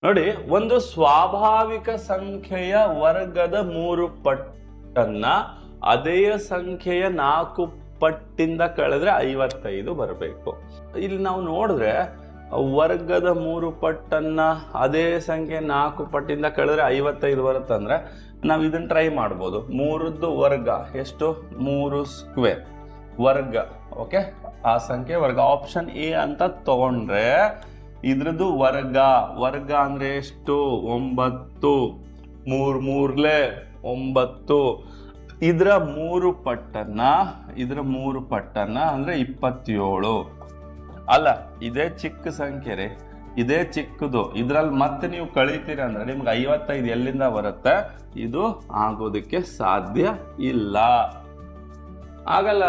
ನೋಡಿ, ಒಂದು ಸ್ವಾಭಾವಿಕ ಸಂಖ್ಯೆಯ ವರ್ಗದ 3 ಪಟ್ಟನ್ನ ಅದೇ ಸಂಖ್ಯೆಯ 4 ಪಟ್ಟಿಂದ ಕಳೆದ್ರೆ 55 ಬರಬೇಕು. ಇಲ್ಲಿ ನಾವು ನೋಡಿದ್ರೆ ವರ್ಗದ 3 ಪಟ್ಟನ್ನ ಅದೇ ಸಂಖ್ಯೆ 4 ಪಟ್ಟಿಂದ ಕಳೆದ್ರೆ 55 ಬರುತ್ತಂದ್ರೆ ನಾವು ಇದನ್ನ ಟ್ರೈ ಮಾಡ್ಬೋದು. 3ದ್ದು ವರ್ಗ ಎಷ್ಟು? 3 ಸ್ಕ್ವೇರ್ ವರ್ಗ. ಓಕೆ, ಆ ಸಂಖ್ಯೆ ವರ್ಗ ಆಪ್ಷನ್ ಎ ಅಂತ ತಗೊಂಡ್ರೆ ಇದ್ರದ್ದು ವರ್ಗ ಅಂದ್ರೆ ಎಷ್ಟು? 9. 3 9. ಇದರ 3 ಪಟ್ಟನ್ನ ಅಂದ್ರೆ 27. ಅಲ್ಲ, ಇದೇ ಚಿಕ್ಕ ಸಂಖ್ಯೆ ರೀ, ಇದೇ ಚಿಕ್ಕದು. ಇದ್ರಲ್ಲಿ ಮತ್ತೆ ನೀವು ಕಳೀತೀರಿ ಅಂದ್ರೆ ನಿಮ್ಗೆ 55 ಎಲ್ಲಿಂದ ಬರುತ್ತೆ? ಇದು ಆಗೋದಕ್ಕೆ ಸಾಧ್ಯ ಇಲ್ಲ, ಆಗಲ್ಲ.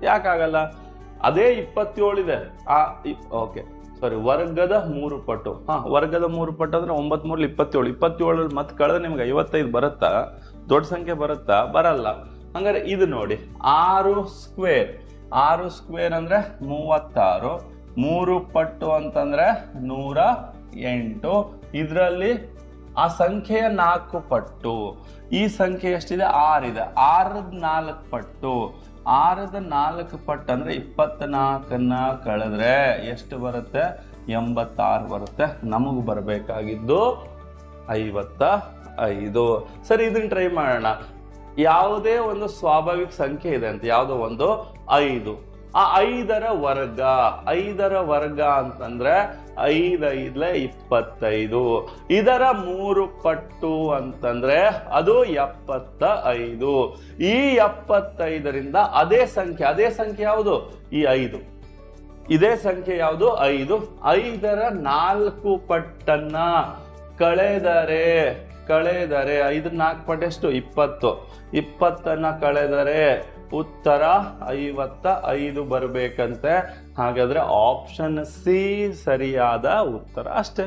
ಯಾಕಾಗಲ್ಲ? ಅದೇ 27 ಇದೆ. ಓಕೆ ಸಾರಿ, ವರ್ಗದ 3 ಪಟ್ಟು. ವರ್ಗದ 3 ಪಟ್ಟು ಅಂದ್ರೆ 9 3 27. 27 ಮತ್ತೆ ಕಳೆದ್ರೆ ನಿಮ್ಗೆ 55 ಬರುತ್ತಾ? ದೊಡ್ಡ ಸಂಖ್ಯೆ ಬರುತ್ತಾ? ಬರಲ್ಲ. ಹಂಗಾರೆ ಇದು ನೋಡಿ, 6 ಸ್ಕ್ವೇರ್ ಅಂದ್ರೆ 36. 3 ಪಟ್ಟು ಅಂತಂದ್ರೆ 108. ಇದರಲ್ಲಿ ಆ ಸಂಖ್ಯೆಯ 4 ಪಟ್ಟು. ಈ ಸಂಖ್ಯೆ ಎಷ್ಟಿದೆ? 6 ಇದೆ. 6ದ 4 ಪಟ್ಟು. 6ದ 4 ಪಟ್ಟು ಅಂದ್ರೆ 24ನ್ನ ಕಳೆದ್ರೆ ಎಷ್ಟು ಬರುತ್ತೆ? 86 ಬರುತ್ತೆ. ನಮಗ್ ಬರಬೇಕಾಗಿದ್ದು 55. ಸರಿ, ಇದನ್ನ ಟ್ರೈ ಮಾಡೋಣ. ಯಾವುದೇ ಒಂದು ಸ್ವಾಭಾವಿಕ ಸಂಖ್ಯೆ ಇದೆ ಅಂತ, ಯಾವುದೋ ಒಂದು 5. ಆ 5ರ ವರ್ಗ ಅಂತಂದ್ರೆ 5 5 25. ಇದರ 3 ಪಟ್ಟು ಅಂತಂದ್ರೆ ಅದು 75. ಈ 75ರಿಂದ ಅದೇ ಸಂಖ್ಯೆ ಯಾವುದು? ಈ 5. ಇದೇ ಸಂಖ್ಯೆ ಯಾವುದು? 5. 5ರ 4 ಪಟ್ಟನ್ನ ಕಳೆದರೆ 5 4 ಪಟ್ಟು ಎಷ್ಟು? 20. 20ನ್ನ ಕಳೆದರೆ ಉತ್ತರ 55 ಬರಬೇಕಂತೆ. ಹಾಗಾದ್ರೆ ಆಪ್ಷನ್ ಸಿ ಸರಿಯಾದ ಉತ್ತರ ಅಷ್ಟೇ.